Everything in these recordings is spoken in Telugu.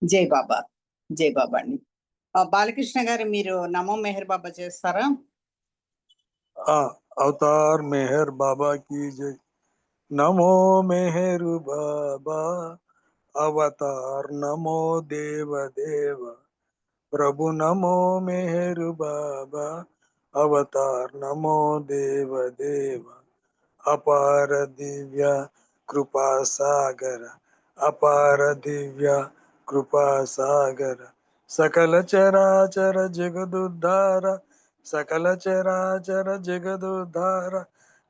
జై బాబా. జై బాబా అండి. బాలకృష్ణ గారు, మీరు నమో మెహర్ బాబా చేస్తారా? अवतार मेहर बाबा की जय। नमो मेहर बाबा अवतार नमो देव देव। प्रभु नमो मेहर बाबा अवतार नमो देव देव। अपार दिव्य कृपा सागर अपार दिव्य कृपा सागर सकल चराचर जगदुद्धार सकल चराचर जगदुद्धार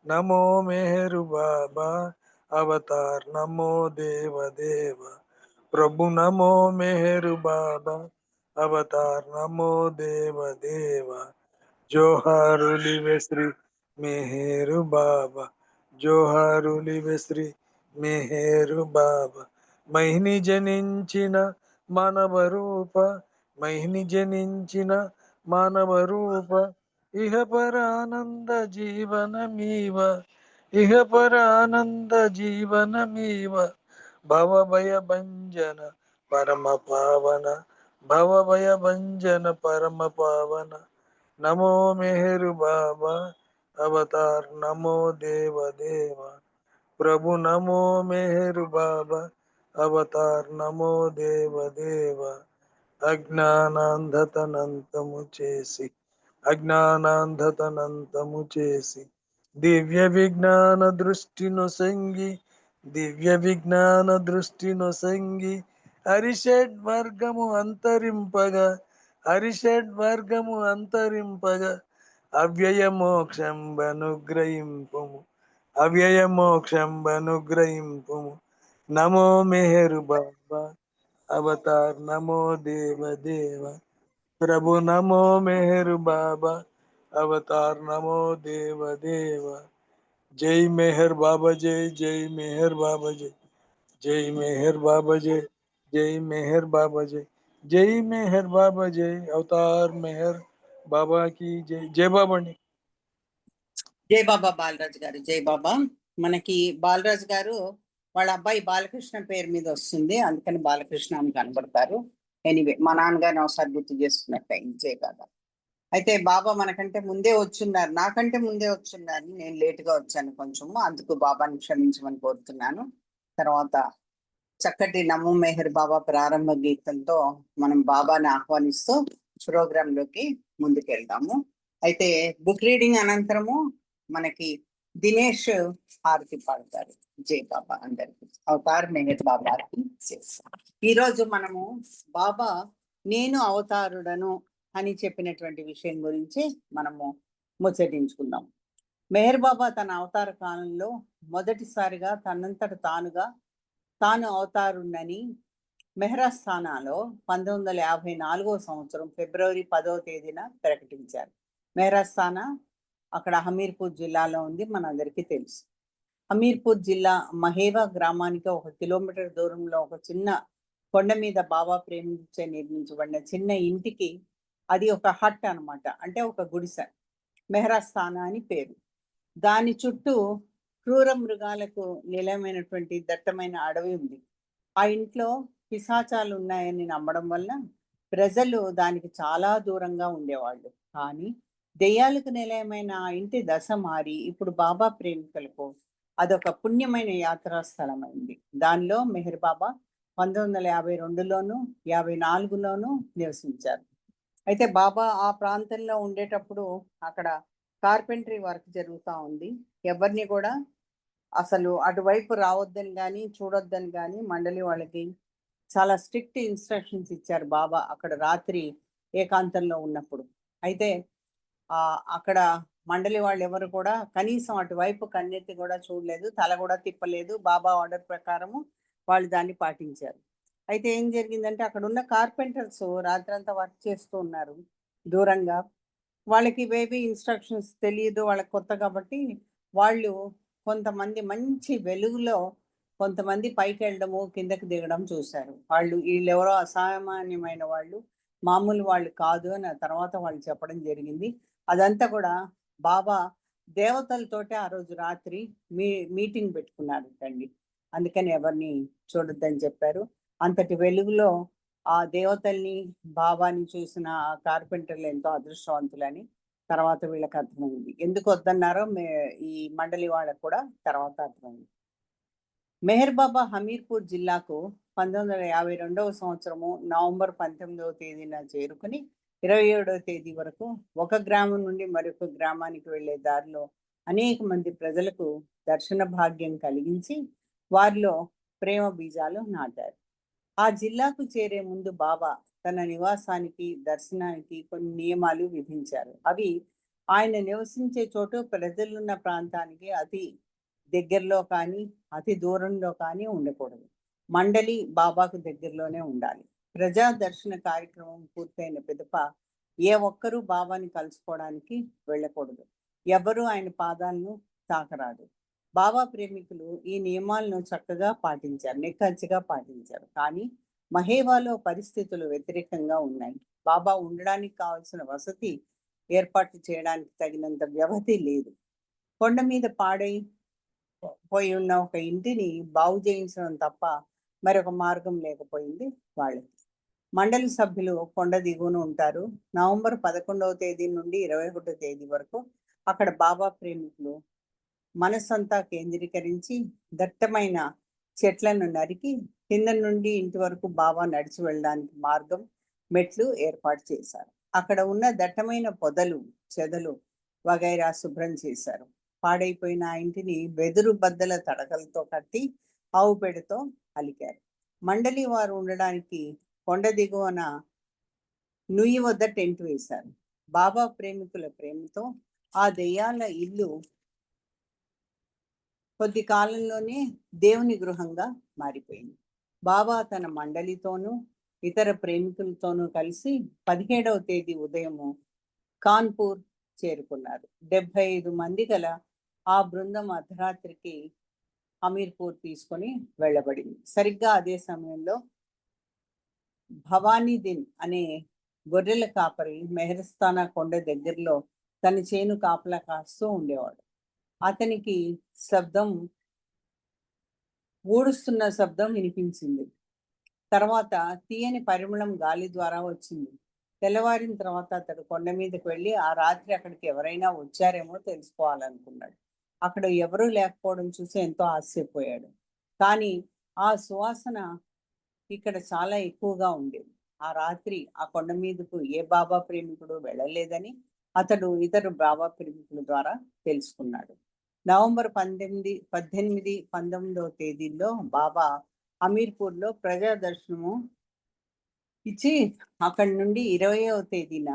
नमो मेहरु बाबा अवतार नमो देव देव। प्रभु नमो मेहरु बाबा अवतार नमो देव देव। जोहारुलिवे श्री मेहरु बाबा जोहारुलिवे श्री मेहरु बाबा। మహిని జనించిన మానవ రూప మహిని జనించిన మానవ రూప ఇహ పరానంద జీవనమీవ ఇహ పరానంద జీవనమీవ భవ భయ భంజన పరమ పావన భవ భయ భంజన పరమ పావన नमो मेहरु बाबा अवतार नमो देव देव। प्रभु नमो मेहरु बाबा अवतार नमो देव देव। अज्ञानांधतనంతము చేసి అజ్ఞానాంధతనంతము చేసి దివ్య విజ్ఞాన దృష్టిను సంగి దివ్య విజ్ఞాన దృష్టిను సంగి హరిషడ్ వర్గము అంతరింపగా హరిషడ్ వర్గము అంతరింపగా అవ్యయ మోక్షం బనుగ్రహింపుము అవ్యయ మోక్షం బనుగ్రహింపుము నమో మెహరు బాబా अवतार नमो देव देव। प्रभु नमो मेहर बाबा अवतार नमो देव देव। जय मेहर बाबा जय जय मेहर बाबा जय जय मेहर बाबा जय जय मेहर बाबा जय जय मेहर बाबा जय। अवतार मेहर बाबा की जय जय बाबा ने। జై బాబా బాలరాజు గారు. జై బాబా. మనకి బాలరాజు గారు వాళ్ళ అబ్బాయి బాలకృష్ణ పేరు మీద వస్తుంది, అందుకని బాలకృష్ణ అని కనబడతారు. ఎనీవే, మా నాన్నగారిని ఒకసారి గుర్తు చేసుకున్నట్టు అయింది. జై బాబా. అయితే బాబా మనకంటే ముందే వచ్చున్నారు, నాకంటే ముందే వచ్చున్నారు. నేను లేటుగా వచ్చాను కొంచెము, అందుకు బాబాని క్షమించమని కోరుతున్నాను. తర్వాత చక్కటి నమో మెహర్ బాబా ప్రారంభ గీతంతో మనం బాబాని ఆహ్వానిస్తూ ప్రోగ్రామ్ లోకి ముందుకెళ్దాము. అయితే బుక్ రీడింగ్ అనంతరము మనకి దినేష్ హారతి పాడతారు. జై బాబా అందరికి. అవతార్ మెహర్ బాబాకి ఈ రోజు మనము బాబా నేను అవతారుడను అని చెప్పినటువంటి విషయం గురించి మనము ముచ్చటించుకుందాం. మెహర్ బాబా తన అవతార కాలంలో మొదటిసారిగా తనంతట తాను అవతారుణ్ణని మెహరాస్థానాలో 1954 సంవత్సరం ఫిబ్రవరి 10వ తేదీన ప్రకటించారు. మెహరాస్థానా అక్కడ హమీర్పూర్ జిల్లాలో ఉంది, మనందరికీ తెలుసు. హమీర్పూర్ జిల్లా మహేవా గ్రామానికి 1 కిలోమీటర్ దూరంలో ఒక చిన్న కొండ మీద బాబా ప్రేమించే నిర్మించబడిన చిన్న ఇంటికి, అది ఒక హట్ అన్నమాట, అంటే ఒక గుడిసె, మెహరాస్థానా అని పేరు. దాని చుట్టూ క్రూర మృగాలకు నిలయమైనటువంటి దట్టమైన అడవి ఉంది. ఆ ఇంట్లో పిశాచాలు ఉన్నాయని నమ్మడం వల్ల ప్రజలు దానికి చాలా దూరంగా ఉండేవాళ్ళు. కానీ దెయ్యాలకు నిలయమైన ఆ ఇంటి దశ మారి ఇప్పుడు బాబా ప్రేమికులకు అదొక పుణ్యమైన యాత్రా స్థలం అయింది. దానిలో మెహర్ బాబా 1952లోను 54లోను నివసించారు. అయితే బాబా ఆ ప్రాంతంలో ఉండేటప్పుడు అక్కడ కార్పెంటరీ వర్క్ జరుగుతూ ఉంది. ఎవరిని కూడా అసలు అటువైపు రావద్దని కానీ చూడొద్దని కానీ మండలి వాళ్ళకి చాలా స్ట్రిక్ట్ ఇన్స్ట్రక్షన్స్ ఇచ్చారు బాబా అక్కడ రాత్రి ఏకాంతంలో ఉన్నప్పుడు. అయితే అక్కడ మండలి వాళ్ళు ఎవరు కూడా కనీసం అటువైపు కన్నెత్తి కూడా చూడలేదు, తల కూడా తిప్పలేదు. బాబా ఆర్డర్ ప్రకారము వాళ్ళు దాన్ని పాటించారు. అయితే ఏం జరిగిందంటే అక్కడ ఉన్న కార్పెంటర్స్ రాత్రంతా వర్క్ చేస్తూ ఉన్నారు దూరంగా. వాళ్ళకి ఇవేవి ఇన్స్ట్రక్షన్స్ తెలియదు, వాళ్ళకి కొత్త కాబట్టి వాళ్ళు కొంతమంది మంచి వెలుగులో కొంతమంది పైకి వెళ్ళడము కిందకి దిగడం చూశారు. వీళ్ళెవరో అసామాన్యమైన వాళ్ళు, మామూలు వాళ్ళు కాదు అని తర్వాత వాళ్ళు చెప్పడం జరిగింది. అదంతా కూడా బాబా దేవతలతోటే ఆ రోజు రాత్రి మీటింగ్ పెట్టుకున్నారు అండి, అందుకని ఎవరిని చూడొద్దని చెప్పారు. అంతటి వెలుగులో ఆ దేవతల్ని బాబాని చూసిన ఆ కార్పెంటర్లు ఎంతో అదృష్టవంతులని తర్వాత వీళ్ళకి అర్థమైంది. ఎందుకు వద్దన్నారో ఈ మండలి వాళ్ళకు కూడా తర్వాత అర్థమైంది. మెహర్ బాబా హమీర్పూర్ జిల్లాకు 1952వ సంవత్సరము నవంబర్ 19వ తేదీన చేరుకుని 27వ తేదీ వరకు ఒక గ్రామం నుండి మరొక గ్రామానికి వెళ్లే దారిలో అనేక మంది ప్రజలకు దర్శన భాగ్యం కలిగించి వారిలో ప్రేమ బీజాలు నాటారు. ఆ జిల్లాకు చేరే ముందు బాబా తన నివాసానికి దర్శనానికి కొన్ని నియమాలు విధించారు. అవి ఆయన నివసించే చోటు ప్రజలున్న ప్రాంతానికి అతి దగ్గరలో కానీ అతి దూరంలో కానీ ఉండకూడదు. మండలి బాబాకు దగ్గరలోనే ఉండాలి. ప్రజా దర్శన కార్యక్రమం పూర్తయిన పిదప ఏ ఒక్కరూ బాబాని కలుసుకోవడానికి వెళ్ళకూడదు. ఎవరు ఆయన పాదాలను తాకరాదు. బాబా ప్రేమికులు ఈ నియమాలను చక్కగా పాటించారు, నిక్కచ్చిగా పాటించారు. కానీ మహేవాలో పరిస్థితులు వ్యతిరేకంగా ఉన్నాయి. బాబా ఉండడానికి కావాల్సిన వసతి ఏర్పాటు చేయడానికి తగినంత వ్యవధి లేదు. కొండ మీద పోయి ఉన్న ఒక ఇంటిని బాగు చేయించడం తప్ప మరొక మార్గం లేకపోయింది వాళ్ళకి. మండలి సభ్యులు కొండ దిగువన ఉంటారు. నవంబర్ 11వ తేదీ నుండి 21వ తేదీ వరకు అక్కడ బాబా ప్రేమికులు మనస్సంతా కేంద్రీకరించి దట్టమైన చెట్లను నరికి కింద నుండి ఇంటి వరకు బాబా నడిచి వెళ్ళడానికి మార్గం, మెట్లు ఏర్పాటు చేశారు. అక్కడ ఉన్న దట్టమైన పొదలు, చెదలు వగైరా శుభ్రం చేశారు. పాడైపోయిన ఆ ఇంటిని వెదురు బద్దల తడకలతో కట్టి ఆవు పేడతో అలికారు. మండలి వారు ఉండడానికి కొండ దిగువన నుయ్యి వద్ద టెంట్ వేశారు. బాబా ప్రేమికుల ప్రేమతో ఆ దెయ్యాల ఇల్లు కొద్ది కాలంలోనే దేవుని గృహంగా మారిపోయింది. బాబా తన మండలితోనూ ఇతర ప్రేమికులతోనూ కలిసి 17వ తేదీ ఉదయము కాన్పూర్ చేరుకున్నారు. 75 మంది గల ఆ బృందం అర్ధరాత్రికి హమీర్పూర్ తీసుకొని వెళ్ళబడింది. సరిగ్గా అదే సమయంలో భవానీదిన్ అనే గొర్రెల కాపరి మెహరస్తానా కొండ దగ్గరలో తన చేను కాపలా కాస్తూ ఉండేవాడు. అతనికి ఊడుస్తున్న శబ్దం వినిపించింది. తర్వాత తీయని పరిమళం గాలి ద్వారా వచ్చింది. తెల్లవారిన తర్వాత అతడు కొండ మీదకి వెళ్ళి ఆ రాత్రి అక్కడికి ఎవరైనా వచ్చారేమో తెలుసుకోవాలనుకున్నాడు. అక్కడ ఎవరూ లేకపోవడం చూసి ఎంతో ఆశ్చర్యపోయాడు. కానీ ఆ సువాసన ఇక్కడ చాలా ఎక్కువగా ఉండేది. ఆ రాత్రి ఆ కొండ మీదకు ఏ బాబా ప్రేమికుడు వెళ్ళలేదని అతడు ఇతర బాబా ప్రేమికుల ద్వారా తెలుసుకున్నాడు. నవంబర్ 18, 19వ తేదీల్లో బాబా హమీర్పూర్లో ప్రజా దర్శనము ఇచ్చి అక్కడి నుండి 20వ తేదీన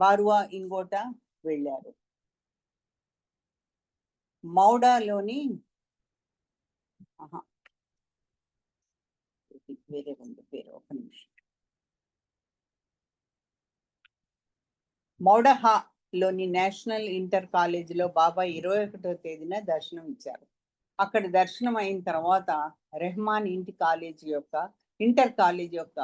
బారువా ఇంగోట వెళ్ళారు. మౌడాలోని వేరే ఉంది పేరు, ఒక నిమిషం. మౌడహాలోని నేషనల్ ఇంటర్ కాలేజీలో బాబా 21వ తేదీన దర్శనం ఇచ్చారు. అక్కడ దర్శనం అయిన తర్వాత రెహమాన్ ఇంటర్ కాలేజీ యొక్క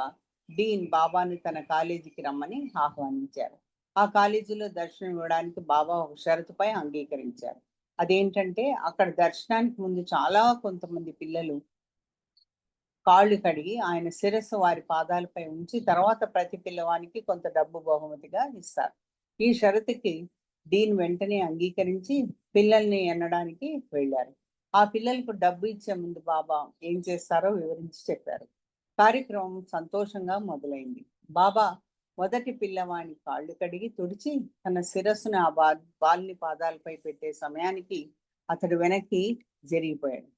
డీన్ బాబాను తన కాలేజీకి రమ్మని ఆహ్వానించారు. ఆ కాలేజీలో దర్శనం ఇవ్వడానికి బాబా ఒక షరతుపై అంగీకరించారు. అదేంటంటే అక్కడ దర్శనానికి ముందు కొంతమంది పిల్లలు కాళ్ళు కడిగి ఆయన శిరస్సు వారి పాదాలపై ఉంచి తర్వాత ప్రతి పిల్లవానికి కొంత డబ్బు బహుమతిగా ఇస్తారు. ఈ షరతుకి డీన్ వెంటనే అంగీకరించి పిల్లల్ని ఎన్నడానికి వెళ్ళారు. ఆ పిల్లలకు డబ్బు ఇచ్చే ముందు బాబా ఏం చేస్తారో వివరించి చెప్పారు. కార్యక్రమం సంతోషంగా మొదలైంది. బాబా మొదటి పిల్లవాని కాళ్ళు కడిగి తుడిచి తన శిరస్సును ఆ బాలుని పాదాలపై పెట్టే సమయానికి అతడు వెనక్కి జరిగిపోయాడు.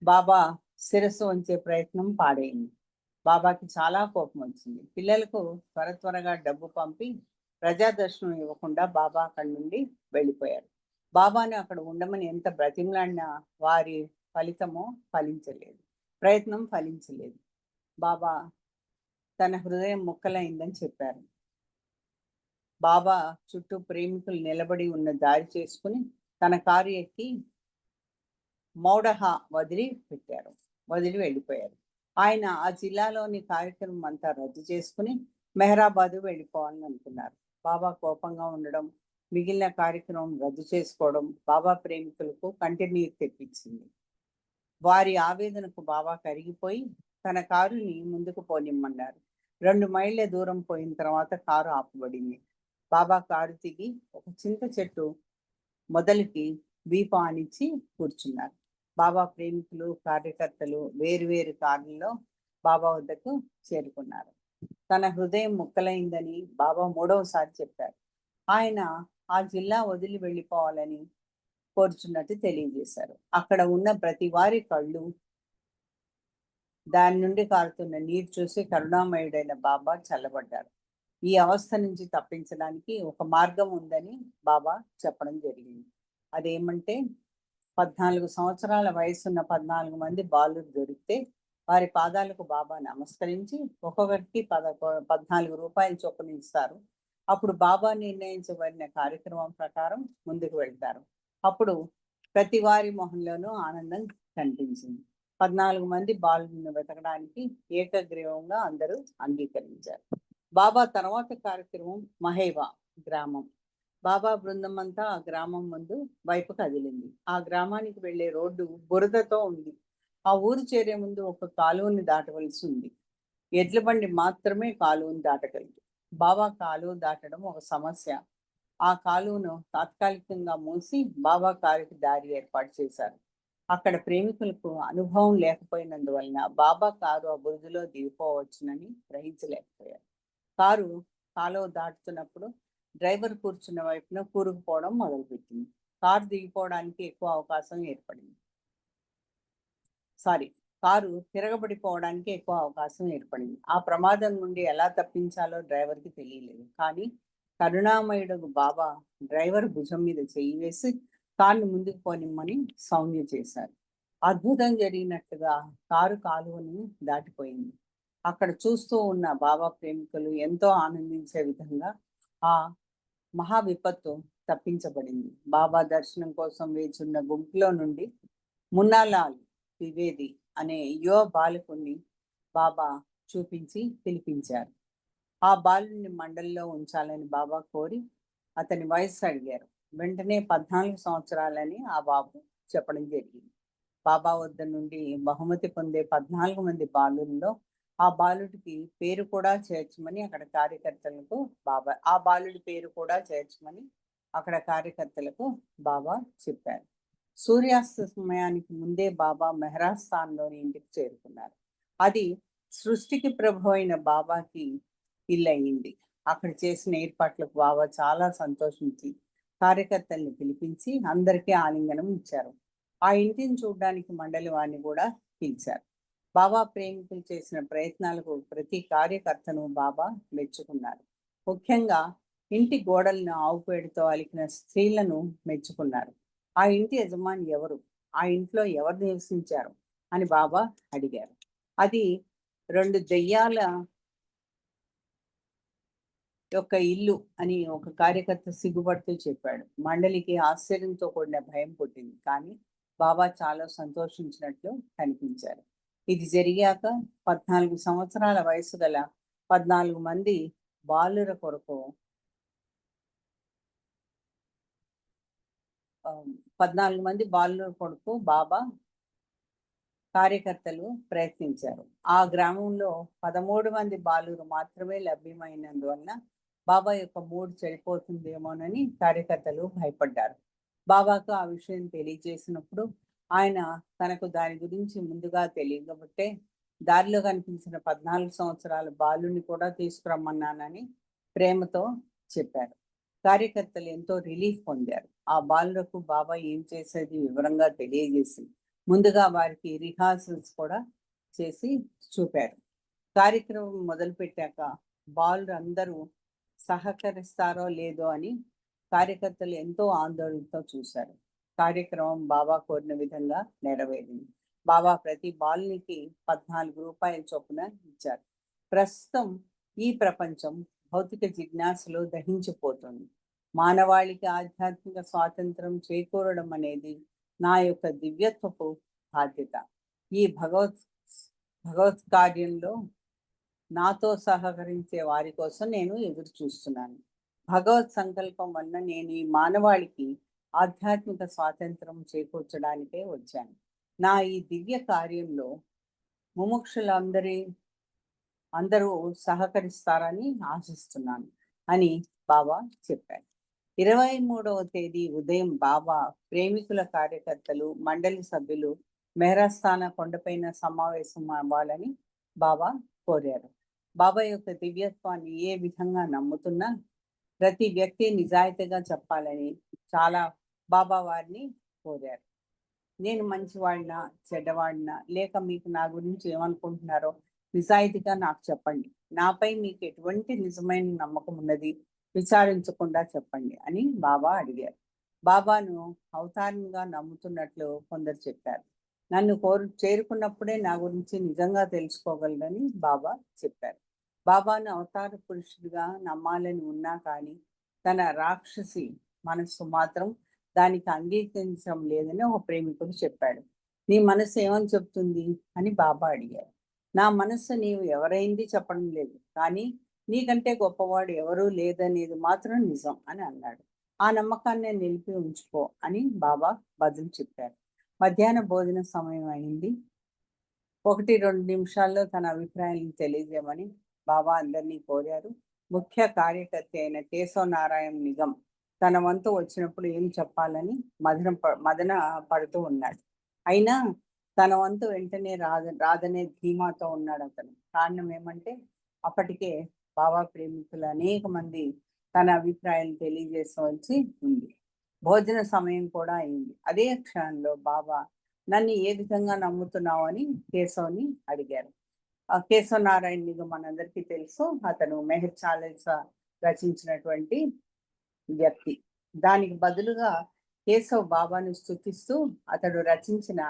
బాబా శిరస్సు వంచే ప్రయత్నం పాడైంది. బాబాకి చాలా కోపం వచ్చింది. పిల్లలకు త్వరగా డబ్బు పంపి ప్రజా దర్శనం ఇవ్వకుండా బాబా అక్కడి నుండి వెళ్ళిపోయారు. బాబాను అక్కడ ఉండమని ఎంత బ్రతిమలాడినా వారి ప్రయత్నం ఫలించలేదు. బాబా తన హృదయం ముక్కలైందని చెప్పారు. బాబా చుట్టూ ప్రేమికులు నిలబడి ఉన్న దారి చేసుకుని తన కారు ఎక్కి మౌడహా వదిలి వెళ్ళిపోయారు. ఆయన ఆ జిల్లాలోని కార్యక్రమం అంతా రద్దు చేసుకుని మెహరాబాదు వెళ్ళిపోవాలని అనుకున్నారు. బాబా కోపంగా ఉండడం, మిగిలిన కార్యక్రమం రద్దు చేసుకోవడం బాబా ప్రేమికులకు కంటినీరు తెప్పించింది. వారి ఆవేదనకు బాబా కరిగిపోయి తన కారుని ముందుకు పోనిమ్మన్నారు. 2 మైళ్ళ దూరం పోయిన తర్వాత కారు ఆపబడింది. బాబా కారు దిగి ఒక చింత చెట్టు మొదలుకి వీపు ఆనిచ్చి కూర్చున్నారు. బాబా ప్రేమికులు, కార్యకర్తలు వేరువేరు కార్లలో బాబా వద్దకు చేరుకున్నారు. తన హృదయం ముక్కలైందని బాబా 3వసారి చెప్పారు. ఆయన ఆ జిల్లా వదిలి వెళ్ళిపోవాలని కోరుచున్నట్టు తెలియజేశారు. అక్కడ ఉన్న ప్రతి వారి కళ్ళు దాని నుండి కారుతున్న నీరు చూసి కరుణామయుడైన బాబా చల్లబడ్డారు. ఈ అవస్థ నుంచి తప్పించడానికి ఒక మార్గం ఉందని బాబా చెప్పడం జరిగింది. అదేమంటే 14 సంవత్సరాల వయసున్న 14 మంది బాలురు దొరికితే వారి పాదాలకు బాబా నమస్కరించి ఒక్కొక్కరికి 14 రూపాయల చొప్పున ఇస్తారు. అప్పుడు బాబా నిర్ణయించబడిన కార్యక్రమం ప్రకారం ముందుకు వెళ్తారు. అప్పుడు ప్రతి వారి మొహంలోనూ ఆనందం కనిపించింది. 14 మంది బాలులను వెతకడానికి ఏకగ్రీవంగా అందరూ అంగీకరించారు. బాబా తర్వాత కార్యక్రమం మహేవా గ్రామం. బాబా బృందం అంతా ఆ గ్రామం ముందు వైపు కదిలింది. ఆ గ్రామానికి వెళ్లే రోడ్డు బురదతో ఉంది. ఆ ఊరు చేరే ముందు ఒక కాలువని దాటవలసి ఉంది. ఎడ్ల బండి మాత్రమే కాలువను దాటగలదు. బాబా కాలువ దాటడం ఒక సమస్య. ఆ కాలువను తాత్కాలికంగా మూసి బాబా కారుకి దారి ఏర్పాటు చేశారు. అక్కడ ప్రేమికులకు అనుభవం లేకపోయినందువలన బాబా కారు ఆ బురదలో దిగిపోవచ్చునని గ్రహించలేకపోయారు. కారు కాలువ దాటుతున్నప్పుడు డ్రైవర్ కూర్చున్న వైపున కూరుకుపోవడం మొదలుపెట్టింది. కారు దిగిపోవడానికి ఎక్కువ అవకాశం ఏర్పడింది. కారు తిరగబడిపోవడానికి ఎక్కువ అవకాశం ఏర్పడింది. ఆ ప్రమాదం నుండి ఎలా తప్పించాలో డ్రైవర్కి తెలియలేదు. కానీ కరుణామయుడు బాబా డ్రైవర్ భుజం మీద చెయ్యి వేసి కారుని ముందుకు పోనిమ్మని సౌమ్య చేశారు. అద్భుతం జరిగినట్టుగా కారు కాలువని దాటిపోయింది. అక్కడ చూస్తూ ఉన్న బాబా ప్రేమికులు ఎంతో ఆనందించే విధంగా ఆ మహా విపత్తు తప్పించబడింది. బాబా దర్శనం కోసం వేచున్న గుంపులో నుండి మున్నాలాల్ ద్వివేది అనే యువ బాలకుణ్ణి బాబా చూపించి పిలిపించారు. ఆ బాలుని మండలిలో ఉంచాలని బాబా కోరి అతని వయస్సు అడిగారు. వెంటనే 14 సంవత్సరాలని ఆ బాబు చెప్పడం జరిగింది. బాబా వద్ద నుండి బహుమతి పొందే 14 మంది బాలుల్లో ఆ బాలుడికి పేరు కూడా చేర్చమని అక్కడ కార్యకర్తలకు ఆ బాలుడి పేరు కూడా చేర్చమని అక్కడ కార్యకర్తలకు బాబా చెప్పారు. సూర్యాస్త సమయానికి ముందే బాబా మెహరాజ్ స్థాన్లోని ఇంటికి చేరుకున్నారు. అది సృష్టికి ప్రభు అయిన బాబాకి ఇల్లు అయింది. అక్కడ చేసిన ఏర్పాట్లకు బాబా చాలా సంతోషించి కార్యకర్తల్ని పిలిపించి అందరికీ ఆలింగనం ఇచ్చారు. ఆ ఇంటిని చూడడానికి మండలి వారిని కూడా పిలిచారు. బాబా ప్రేమికులు చేసిన ప్రయత్నాలకు ప్రతి కార్యకర్తను బాబా మెచ్చుకున్నారు. ముఖ్యంగా ఇంటి గోడలను ఆవు పేడతో అలికిన స్త్రీలను మెచ్చుకున్నారు. ఆ ఇంటి యజమాని ఎవరు, ఆ ఇంట్లో ఎవరు నివసించారు అని బాబా అడిగారు. అది 2 దెయ్యాల యొక్క ఇల్లు అని ఒక కార్యకర్త సిగ్గుపడుతూ చెప్పాడు. మండలికి ఆశ్చర్యంతో కూడిన భయం పుట్టింది. కానీ బాబా చాలా సంతోషించినట్లు కనిపించారు. ఇది జరిగాక 14 సంవత్సరాల వయసు గల 14 మంది బాలుర కొరకు 14 మంది బాలుర కొరకు బాబా కార్యకర్తలు ప్రయత్నించారు. ఆ గ్రామంలో 13 మంది బాలురు మాత్రమే లభ్యమైనందువలన బాబా యొక్క మూడు చెడిపోతుందేమోనని కార్యకర్తలు భయపడ్డారు. బాబాకు ఆ విషయం తెలియజేసినప్పుడు ఆయన తనకు దాని గురించి ముందుగా తెలియకపోతే దారిలో కనిపించిన 14 సంవత్సరాల బాలుని కూడా తీసుకురమ్మన్నానని ప్రేమతో చెప్పారు. కార్యకర్తలు ఎంతో రిలీఫ్ పొందారు. ఆ బాలులకు బాబా ఏం చేసేది వివరంగా తెలియజేసి ముందుగా వారికి రిహార్సల్స్ కూడా చేసి చూపారు. కార్యక్రమం మొదలుపెట్టాక బాలురు అందరూ సహకరిస్తారో లేదో అని కార్యకర్తలు ఎంతో ఆందోళనతో చూశారు. కార్యక్రమం బాబా కోరిన విధంగా నెరవేరింది. బాబా ప్రతి బాలునికి 14 రూపాయల చొప్పున ఇచ్చారు. ప్రస్తుతం ఈ ప్రపంచం భౌతిక జిజ్ఞాసలో దహించిపోతుంది. మానవాళికి ఆధ్యాత్మిక స్వాతంత్రం చేకూరడం అనేది నా యొక్క దివ్యత్వపు బాధ్యత. ఈ భగవత్ కార్యంలో నాతో సహకరించే వారి కోసం నేను ఎదురు చూస్తున్నాను. భగవత్ సంకల్పం వలన నేను ఈ మానవాళికి ఆధ్యాత్మిక స్వాతంత్రం చేకూర్చడానికే వచ్చాను. నా ఈ దివ్య కార్యంలో అందరూ సహకరిస్తారని ఆశిస్తున్నాను అని బాబా చెప్పారు. 23వ తేదీ ఉదయం బాబా ప్రేమికుల కార్యకర్తలు, మండలి సభ్యులు మెహరాస్థాన కొండపైన సమావేశం అవ్వాలని బాబా కోరారు. బాబా యొక్క దివ్యత్వాన్ని ఏ విధంగా నమ్ముతున్నా ప్రతి వ్యక్తి నిజాయితీగా చెప్పాలని చాలా బాబా వారిని కోరారు. నేను మంచివాడినా చెడ్డవాడినా లేక మీకు నా గురించి ఏమనుకుంటున్నారో నిజాయితీగా నాకు చెప్పండి. నాపై మీకు ఎటువంటి నిజమైన నమ్మకం ఉన్నది విచారించకుండా చెప్పండి అని బాబా అడిగారు. బాబాను అవతారంగా నమ్ముతున్నట్లు కొందరు చెప్పారు. నన్ను చేరుకున్నప్పుడే నా గురించి నిజంగా తెలుసుకోగలరని బాబా చెప్పారు. బాబాను అవతార పురుషుడిగా నమ్మాలని ఉన్నా కానీ తన రాక్షసి మనస్సు మాత్రం దానికి అంగీకరించడం లేదని ఒక ప్రేమికుడు చెప్పాడు. నీ మనసు ఏమని చెప్తుంది అని బాబా అడిగారు. నా మనస్సు నీవు ఎవరైంది చెప్పడం లేదు, కానీ నీకంటే గొప్పవాడు ఎవరూ లేదనేది మాత్రం నిజం అని అన్నాడు. ఆ నమ్మకాన్ని నిలిపి ఉంచుకో అని బాబా బదులు చెప్పారు. మధ్యాహ్న భోజన సమయం అయింది. 1-2 నిమిషాల్లో తన అభిప్రాయాలను తెలియజేయమని బాబా అందరినీ కోరారు. ముఖ్య కార్యకర్త అయిన కేశవ నారాయణ నిగమ్ తన వంతు వచ్చినప్పుడు ఏం చెప్పాలని మదన పడుతూ ఉన్నాడు. అయినా తన వంతు వెంటనే రాదనే ధీమాతో ఉన్నాడు అతను. కారణం ఏమంటే అప్పటికే బాబా ప్రేమికులు అనేక మంది తన అభిప్రాయాలు తెలియజేసవలసి ఉంది. భోజన సమయం కూడా అయింది. అదే క్షణంలో బాబా నన్ను ఏ విధంగా నమ్ముతున్నావు అని కేశవ్ని అడిగారు. కేశవ నారాయణ నిగమ్ మనందరికీ తెలుసు. అతను మెహర్ చాలీసా రచించినటువంటి వ్యక్తి. దానికి బదులుగా కేశవ్ బాబాను స్తుతిస్తూ అతడు రచించిన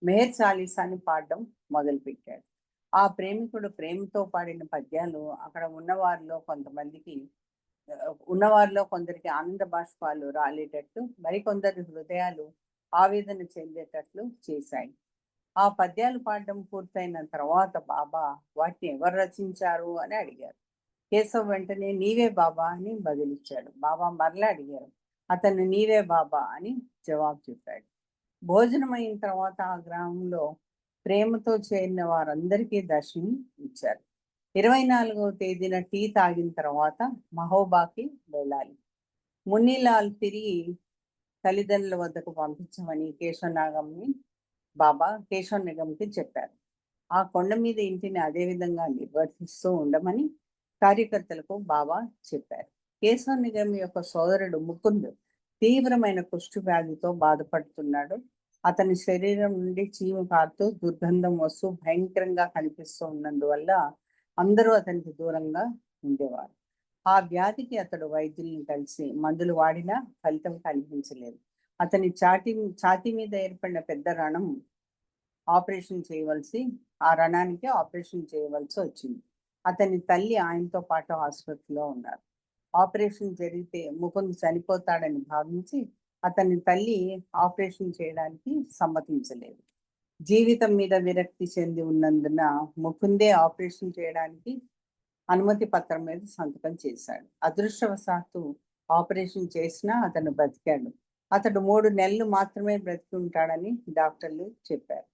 మెహర్ చాలీసాని పాడడం మొదలుపెట్టాడు. ఆ ప్రేమికుడు ప్రేమతో పాడిన పద్యాలు అక్కడ ఉన్నవారిలో కొందరికి ఆనంద బాష్పాలు రాలేటట్లు, మరికొందరి హృదయాలు ఆవేదన చెందేటట్లు చేశాయి. ఆ పద్యాలు పాడడం పూర్తయిన తర్వాత బాబా వాటిని ఎవరు రచించారు అని అడిగారు. కేశవ్ వెంటనే నీవే బాబా అని బదులిచ్చాడు. బాబా మరలా అడిగారు. అతను నీవే బాబా అని జవాబు చెప్పాడు. భోజనం అయిన తర్వాత ఆ గ్రామంలో ప్రేమతో చేరిన వారందరికీ దర్శనం ఇచ్చారు. 24వ తేదీన టీ తాగిన తర్వాత మహోబాకి వెళ్ళాలి. మున్నిలాల్ తిరిగి తల్లిదండ్రుల వద్దకు పంపించమని కేశవ నిగమ్కి చెప్పారు. ఆ కొండ మీద ఇంటిని అదే విధంగా నిర్వర్తిస్తూ ఉండమని కార్యకర్తలకు బాబా చెప్పారు. కేశవ నిగమ్ యొక్క సోదరుడు ముకుంద్ తీవ్రమైన కుష్టు వ్యాధితో బాధపడుతున్నాడు. అతని శరీరం నుండి చీము కారుతూ దుర్గంధం వస్తూ భయంకరంగా కనిపిస్తూ ఉన్నందువల్ల అందరూ అతనికి దూరంగా ఉండేవారు. ఆ వ్యాధికి అతడు వైద్యుల్ని కలిసి మందులు వాడినా ఫలితం కనిపించలేదు. అతని ఛాతీ మీద ఏర్పడిన పెద్ద రణం ఆ రణానికి ఆపరేషన్ చేయవలసి వచ్చింది. అతని తల్లి ఆయనతో పాటు ఆసుపత్రిలో ఉన్నారు. ఆపరేషన్ జరిగితే ముకుంద్ చనిపోతాడని భావించి అతని తల్లి ఆపరేషన్ చేయడానికి సమ్మతించలేదు. జీవితం మీద విరక్తి చెంది ఉన్నందున ముకుందే ఆపరేషన్ చేయడానికి అనుమతి పత్రం మీద సంతకం చేశాడు. అదృష్టవశాత్తు ఆపరేషన్ చేసినా అతను బ్రతికాడు. అతడు 3 నెలలు మాత్రమే బ్రతికి ఉంటాడని డాక్టర్లు చెప్పారు.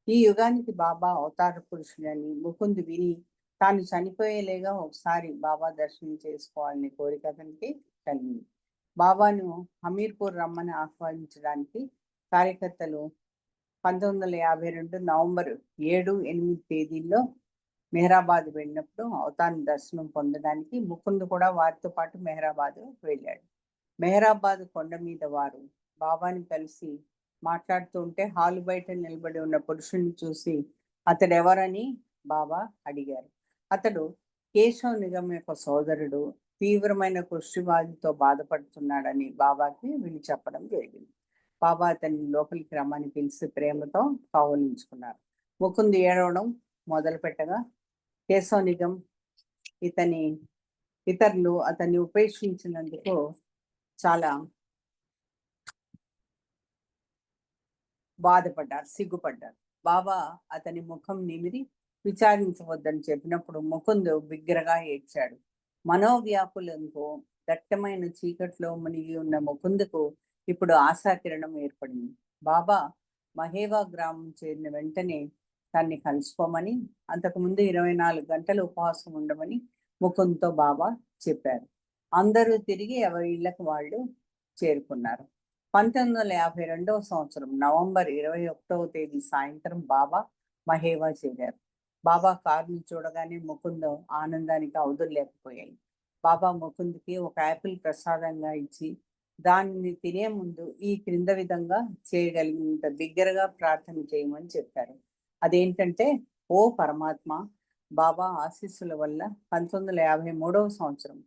ఈ యుగానికి బాబా అవతార పురుషుడని ముకుంద్ విని తాను చనిపోయేలేగా ఒకసారి బాబా దర్శనం చేసుకోవాలని కోరిక అతనికి కలిగింది. బాబాను హమీర్పూర్ రమ్మని ఆహ్వానించడానికి కార్యకర్తలు 1952 నవంబర్ 7-8 తేదీల్లో మెహరాబాద్ వెళ్ళినప్పుడు అవతార దర్శనం పొందడానికి ముకుంద్ కూడా వారితో పాటు మెహరాబాద్ వెళ్ళాడు. మెహరాబాద్ కొండ మీద వారు బాబాని కలిసి మాట్లాడుతూ ఉంటే హాలు బయట నిలబడి ఉన్న పురుషుణ్ణి చూసి అతడెవరని బాబా అడిగారు. అతడు కేశవ్ నిగమ్ యొక్క సోదరుడు, తీవ్రమైన కుష్ఠవ్యాధితో బాధపడుతున్నాడని బాబాకి వీళ్ళు చెప్పడం జరిగింది. బాబా అతన్ని లోపలికి రమ్మని పిలిచి ప్రేమతో కౌలించుకున్నారు. ముకుంద్ ఏడవడం మొదలు పెట్టగా కేశవ్ నిగమ్ ఇతరులు అతన్ని ఉపేక్షించినందుకు చాలా బాధపడ్డారు, సిగ్గుపడ్డారు. బాబా అతని ముఖం నిమిరి విచారించవద్దని చెప్పినప్పుడు ముకుంద్ బిగ్గరగా ఏడ్చాడు. మనోవ్యాకులంతో దట్టమైన చీకట్లో మునిగి ఉన్న ముకుందుకు ఇప్పుడు ఆశాకిరణం ఏర్పడింది. బాబా మహేవా గ్రామం చేరిన వెంటనే తన్ని కలుసుకోమని, అంతకుముందు 24 గంటలు ఉపవాసం ఉండమని ముకుంద్తో బాబా చెప్పారు. అందరూ తిరిగి ఎవరి ఇళ్లకు వాళ్ళు చేరుకున్నారు. 1952వ సంవత్సరం నవంబర్ 21వ తేదీ సాయంత్రం బాబా మహేవా చేరారు. బాబా కారుని చూడగానే ముకుంద్ ఆనందానికి అవధులు లేకపోయాయి. బాబా ముకుంద్కి ఒక యాపిల్ ప్రసాదంగా ఇచ్చి, దానిని తినే ముందు ఈ క్రింద విధంగా చేయగలిగినంత బిగ్గరగా ప్రార్థన చేయమని చెప్పారు. అదేంటంటే, ఓ పరమాత్మ, బాబా ఆశీస్సుల వల్ల 1953వ సంవత్సరం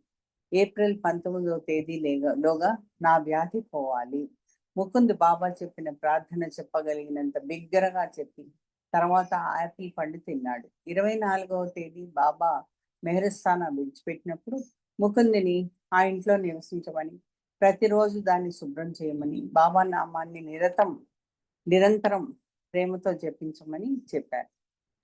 ఏప్రిల్ 19వ తేదీ లోగా నా వ్యాధి పోవాలి. ముకుంద్ బాబా చెప్పిన ప్రార్థన చెప్పగలిగినంత బిగ్గరగా చెప్పి తర్వాత యాపిల్ పండు తిన్నాడు. 24వ తేదీ బాబా మెహరస్థానా విడిచిపెట్టినప్పుడు ముకుందిని ఆ ఇంట్లో నివసించమని, ప్రతిరోజు దాన్ని శుభ్రం చేయమని, బాబా నామాన్ని నిరంతరం ప్రేమతో జపించమని చెప్పారు.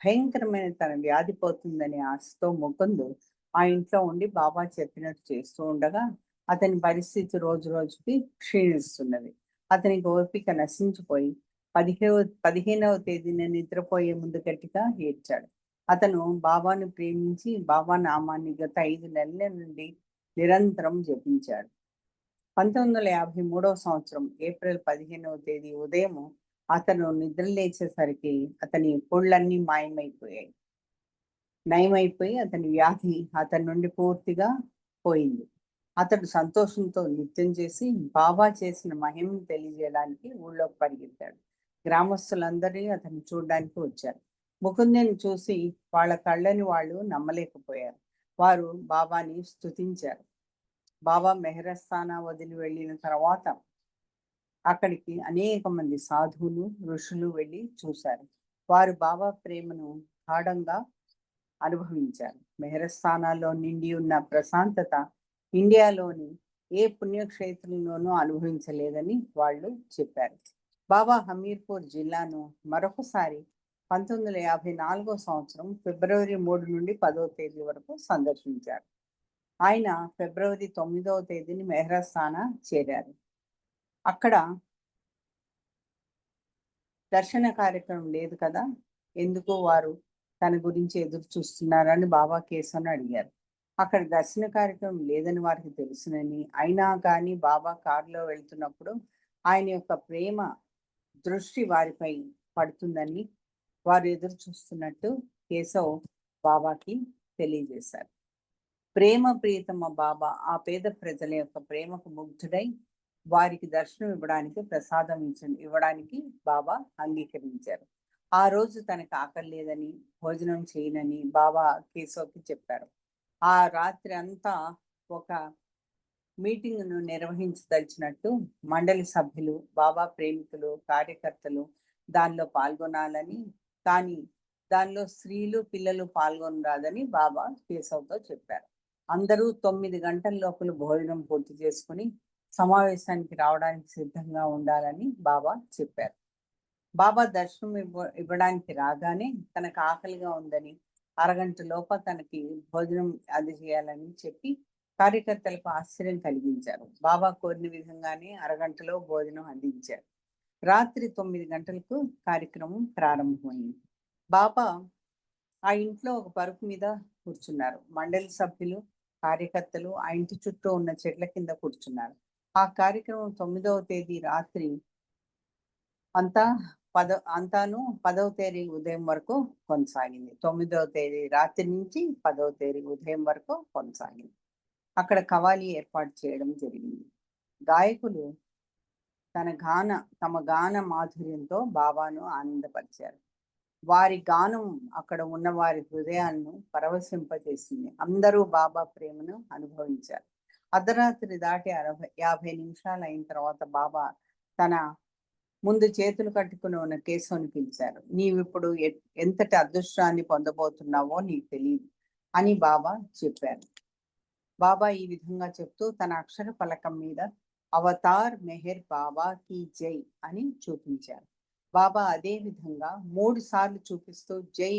భయంకరమైన తన వ్యాధి పోతుందనే ఆశతో ముకుంద్ ఆ ఇంట్లో ఉండి బాబా చెప్పినట్టు చేస్తూ ఉండగా అతని పరిస్థితి రోజు రోజుకి క్షీణిస్తున్నది. అతనికి ఓపిక నశించిపోయి 15వ తేదీన నిద్రపోయే ముందు గట్టిగా ఏడ్చాడు. అతను బాబాను ప్రేమించి బాబా నామాన్ని గత 5 నెలల నుండి నిరంతరం జపించాడు. 1953వ సంవత్సరం ఏప్రిల్ 15వ తేదీ ఉదయం అతను నిద్ర లేచేసరికి అతని పొళ్ళన్నీ నయమైపోయి అతని వ్యాధి అతని నుండి పూర్తిగా పోయింది. అతడు సంతోషంతో నృత్యం చేసి బాబా చేసిన మహిమను తెలియజేయడానికి ఊళ్ళోకి పరిగెత్తాడు. గ్రామస్తులందరినీ అతన్ని చూడడానికి వచ్చారు. ముకుందని చూసి వాళ్ళ కళ్ళని వాళ్ళు నమ్మలేకపోయారు. వారు బాబాని స్తుతించారు. బాబా మెహరస్థానా వదిలి వెళ్ళిన తర్వాత అక్కడికి అనేక మంది సాధువులు, ఋషులు వెళ్ళి చూశారు. వారు బాబా ప్రేమను గాఢంగా అనుభవించారు. మెహరస్థానాల్లో నిండి ఉన్న ప్రశాంతత ఇండియాలోని ఏ పుణ్యక్షేత్రంలోనూ అనుభవించలేదని వాళ్ళు చెప్పారు. బాబా హమీర్పూర్ జిల్లాను మరొకసారి 1954వ సంవత్సరం ఫిబ్రవరి 3 నుండి 10వ తేదీ వరకు సందర్శించారు. ఆయన ఫిబ్రవరి 9వ తేదీని మెహరస్థానా చేరారు. అక్కడ దర్శన కార్యక్రమం లేదు కదా, ఎందుకు వారు తన గురించి ఎదురు చూస్తున్నారని బాబా కేశవన్ అడిగారు. అక్కడ దర్శన కార్యక్రమం లేదని వారికి తెలుసునని, అయినా కానీ బాబా కారులో వెళ్తున్నప్పుడు ఆయన యొక్క ప్రేమ దృష్టి వారిపై పడుతుందని వారు ఎదురు చూస్తున్నట్టు కేశవ్ బాబాకి తెలియజేశారు. ప్రేమ ప్రియతమ బాబా ఆ పేద ప్రజల యొక్క ప్రేమకు ముగ్ధుడై వారికి దర్శనం ఇవ్వడానికి బాబా అంగీకరించారు. ఆ రోజు తనకు ఆకలి లేదని, భోజనం చేయనని బాబా కేశవ్కి చెప్పారు. ఆ రాత్రి అంతా ఒక మీటింగ్ను నిర్వహించదలిచినట్టు మండలి సభ్యులు, బాబా ప్రేమికులు, కార్యకర్తలు దానిలో పాల్గొనాలని, కానీ దానిలో స్త్రీలు, పిల్లలు పాల్గొనరాదని బాబా కేశవ్తో చెప్పారు. అందరూ 9 గంటల లోపల భోజనం పూర్తి చేసుకుని సమావేశానికి రావడానికి సిద్ధంగా ఉండాలని బాబా చెప్పారు. బాబా దర్శనం ఇవ్వడానికి రాగానే తనకు ఆకలిగా ఉందని, అరగంట లోప తనకి భోజనం అందజేయాలని చెప్పి కార్యకర్తలకు ఆశ్చర్యం కలిగించారు. బాబా కోరిన విధంగానే అరగంటలో భోజనం అందించారు. రాత్రి 9 గంటలకు కార్యక్రమం ప్రారంభమైంది. బాబా ఆ ఇంట్లో ఒక పరుపు మీద కూర్చున్నారు. మండలి సభ్యులు, కార్యకర్తలు ఆ ఇంటి చుట్టూ ఉన్న చెట్ల కింద కూర్చున్నారు. ఆ కార్యక్రమం 9వ తేదీ రాత్రి అంతాను 10వ తేదీ ఉదయం వరకు కొనసాగింది. 9వ తేదీ రాత్రి నుంచి 10వ తేదీ ఉదయం వరకు కొనసాగింది. అక్కడ కవాలి ఏర్పాటు చేయడం జరిగింది. గాయకులు తమ గాన మాధుర్యంతో బాబాను ఆనందపరిచారు. వారి గానం అక్కడ ఉన్న వారి హృదయాలను పరవశింపజేసింది. అందరూ బాబా ప్రేమను అనుభవించారు. అర్ధరాత్రి దాటి 50 నిమిషాలు అయిన తర్వాత బాబా తన ముందు చేతులు కట్టుకుని ఉన్న కేశవుని పిలిచారు. నీవిప్పుడు ఎంతటి అదృష్టాన్ని పొందబోతున్నావో నీకు తెలియదు అని బాబా చెప్పారు. బాబా ఈ విధంగా చెప్తూ తన అక్షర ఫలకం మీద అవతార్ మెహర్ బాబా కీ జై అని చూపించారు. బాబా అదే విధంగా 3 సార్లు చూపిస్తూ జై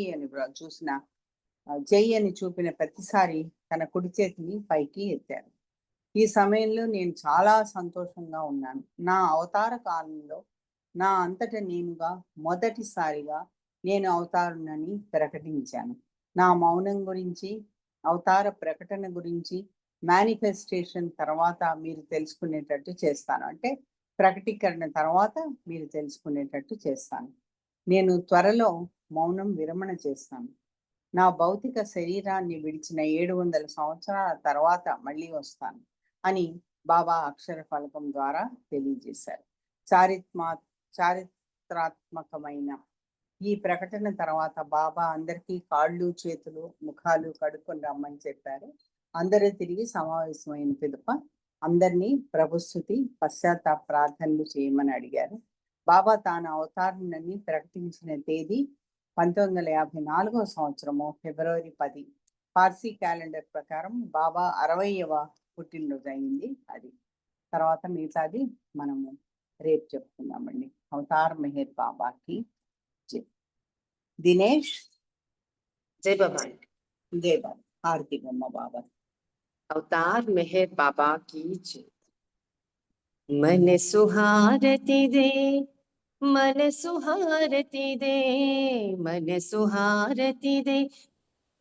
అని చూపిన ప్రతిసారి తన కుడి చేతిని పైకి ఎత్తారు. ఈ సమయంలో నేను చాలా సంతోషంగా ఉన్నాను. నా అవతార కాలంలో నా అంతట నేనుగా మొదటిసారిగా నేను అవతారునని ప్రకటించాను. నా మౌనం గురించి, అవతార ప్రకటన గురించి మేనిఫెస్టేషన్ తర్వాత మీరు తెలుసుకునేటట్టు చేస్తాను. అంటే ప్రకటీకరణ తర్వాత మీరు తెలుసుకునేటట్టు చేస్తాను. నేను త్వరలో మౌనం విరమణ చేస్తాను. నా భౌతిక శరీరాన్ని విడిచిన 700 సంవత్సరాల తర్వాత మళ్ళీ వస్తాను అని బాబా అక్షర ఫలకం ద్వారా తెలియజేశారు. చారిత్రాత్మకమైన ఈ ప్రకటన తర్వాత బాబా అందరికీ కాళ్ళు, చేతులు, ముఖాలు కడుక్కొని రమ్మని చెప్పారు. అందరూ తిరిగి సమావేశమైన పిదప అందరినీ ప్రభుస్తుతి, పశ్చాత్తాప ప్రార్థనలు చేయమని అడిగారు. బాబా తాను అవతారాన్ని ప్రకటించిన తేదీ 1954వ సంవత్సరము ఫిబ్రవరి 10. పార్సీ క్యాలెండర్ ప్రకారం బాబా 60వ పుట్టినరోజు అయింది. అది తర్వాత మిగతాది మనము రేపు చెప్పుకుందామండి. అవతార్ మెహర్ బాబాకి జై. దినేష్ जय बाबा। జై బాబా. హారతి బొమ్మ బాబా. अवतार मेहर बाबा की जय। मन सुहारती दे, मन सुहारती दे, मन सुहारती दे,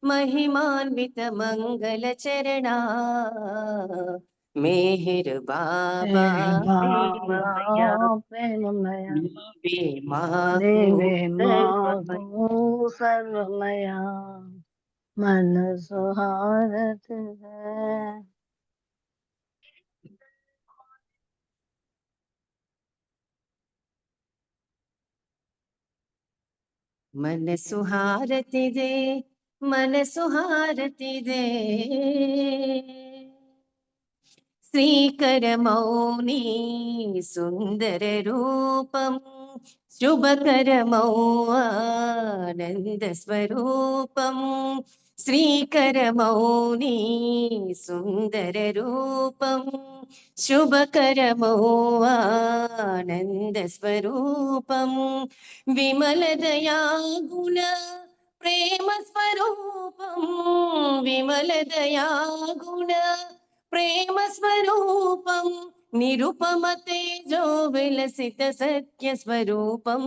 महिमान्वित मंगल चरणा, मेहर बाबा प्रेममया नीवे देवे माको माको सर्वमया मन सुहारत है। मन सुहारती दे, मन सुहारती दे, श्रीकर मौनी सुंदर रूपम, शुभकर मौ आनंद स्वरूपम, श्रीकर मौनी सुंदर रूपम, शुभकर मौ आनंद स्वरूपम, विमल दया गुण प्रेम स्वरूपम, विमल दया गुण प्रेम स्वरूपम, निरुपम तेजो विलसित सत्य स्वरूपम,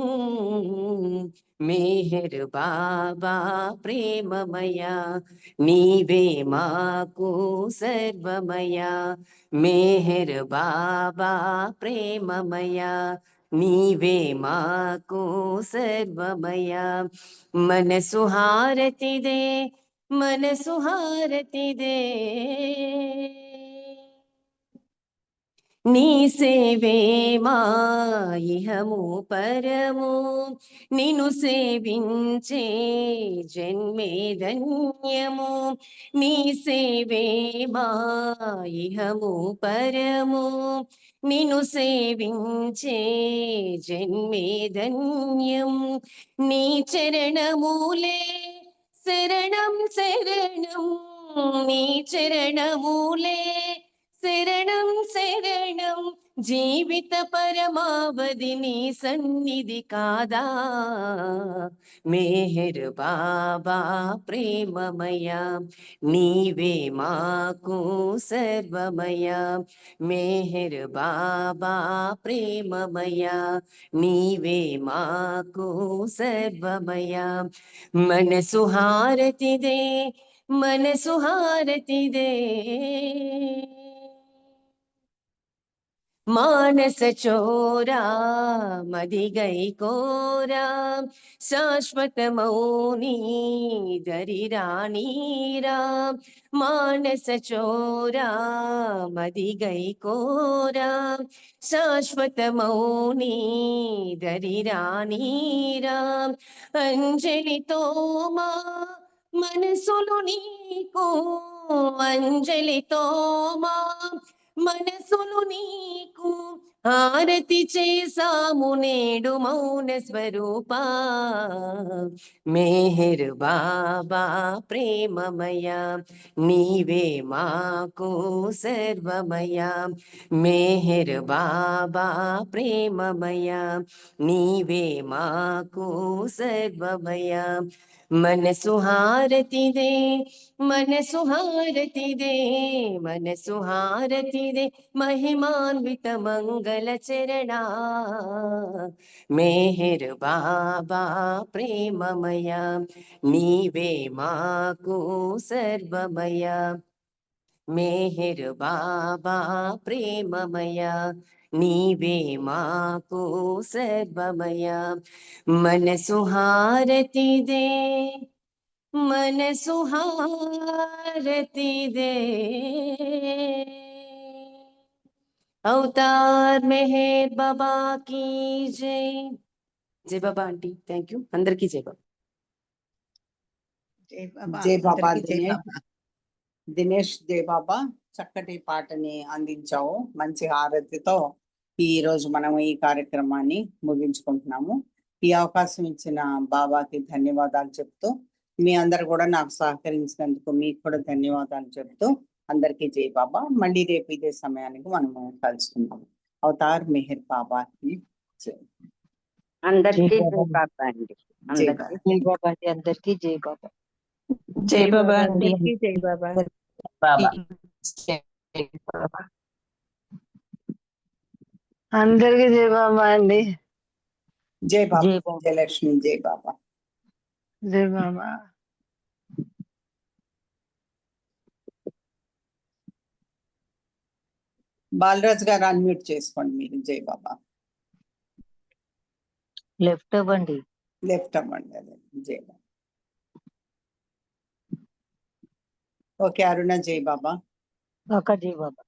मेहर बाबा प्रेममया नीवे माको सर्वमया, मेहर बाबा प्रेममया नीवे माको सर्वमया, मन सुहारती दे, मन सुहारती दे, నీ సేవే మా ఇహము పరము, నిన్ను సేవించే జన్మే ధన్యము, నీ సేవే మా ఇహము పరము, నిన్ను సేవించే జన్మే ధన్యం, నీ చరణమూలే శరణం శరణం, నీ చరణమూలే శరణం శరణం, జీవిత పరమావధి నీ సన్నిధి కాదా, మెహర్ బాబా ప్రేమమయా నీవే మాకు సర్వమయా, మెహర్ బాబా ప్రేమమయా నీవే మాకు సర్వమయా, మన సుహారతి దే, మన సుహారతి దే, मानस चोरा मदिगै कोरा, शाश्वत मौनी दरिरानीरा, मानस चोरा मदिगै कोरा, शाश्वत मौनी दरिरानीरा, अंजलितो मा మనసులు నీకు, అంజలితో మా మనసులు నీకు, హారతి చేసాము నేడు మౌన స్వరూపా, మెహర్ బాబా ప్రేమమయా నీవే మాకు సర్వమయా, మెహర్ బాబా ప్రేమమయా నీవే మాకు సర్వమయా, మనసు హారతి దే మనసు హారతి దే మనసు హారతి దే మహిమాన్విత మంగళ చరణా మేహర్ బాబా ప్రేమమయ నీవే మాకు సర్వమయ మేహర్ బాబా ప్రేమమయ నీవే మాకు సర్వమయ మనసు హారతి దే మనసు హారతి దే అవతార్ మెహర్ బాబా की జై జై బాబా ఆంటీ థ్యాంక్ యూ అందరికీ జై బాబా జై బాబా దినేష్ జై బాబా చక్కటి పాటని అందించావు మంచి హారతితో ఈ రోజు మనం ఈ కార్యక్రమాన్ని ముగించుకుంటున్నాము. ఈ అవకాశం ఇచ్చిన బాబాకి ధన్యవాదాలు చెప్తూ మీ అందరు కూడా నాకు సహకరించినందుకు మీకు కూడా ధన్యవాదాలు చెప్తూ అందరికీ జై బాబా. మళ్ళీ రేపు ఇదే సమయానికి మనము కలుసుకుందాం. అవతార్ మెహర్ బాబాకి జై. అందరికీ జై జై బాబా. బాబా అండి. జై అందరికీ బాబా. జై బాబా అండి, అందరికీ జై బాబా. జై బాబా అండి. అందరికీ జై బాబా. బాబా అందరికీ జై బాబా అండి. జై బాబా. జై బాబా. జయలక్ష్మి జై బాబా. జై బాబా. బాలరాజ్ గారు అన్మ్యూట్ చేసుకోండి మీరు. జై బాబా. లెఫ్ట్ అవ్వండి. లెఫ్ట్ అవ్వండి. అదే జై బాబా. ఓకే అరుణ జై బాబా. ఒక జై బాబా.